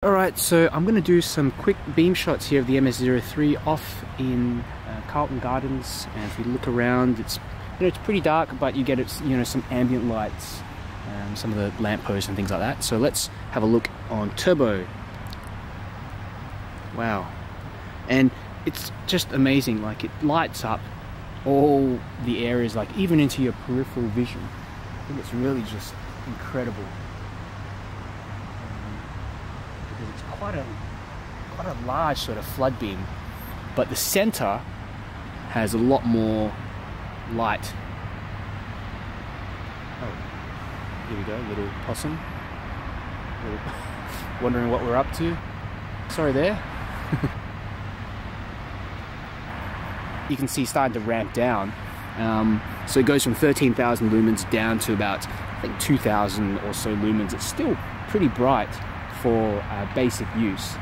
Alright, so I'm going to do some quick beam shots here of the MS03 off in Carlton Gardens, and if you look around, it's pretty dark, but you get some ambient lights, some of the lampposts and things like that. So let's have a look on turbo. Wow, and it's just amazing. Like, it lights up all the areas, like even into your peripheral vision. I think it's really just incredible. It's quite a large sort of flood beam, but the center has a lot more light. Oh, here we go, little possum. Wondering what we're up to. Sorry there. You can see starting to ramp down. So it goes from 13,000 lumens down to about, I think, 2,000 or so lumens. It's still pretty bright for basic use.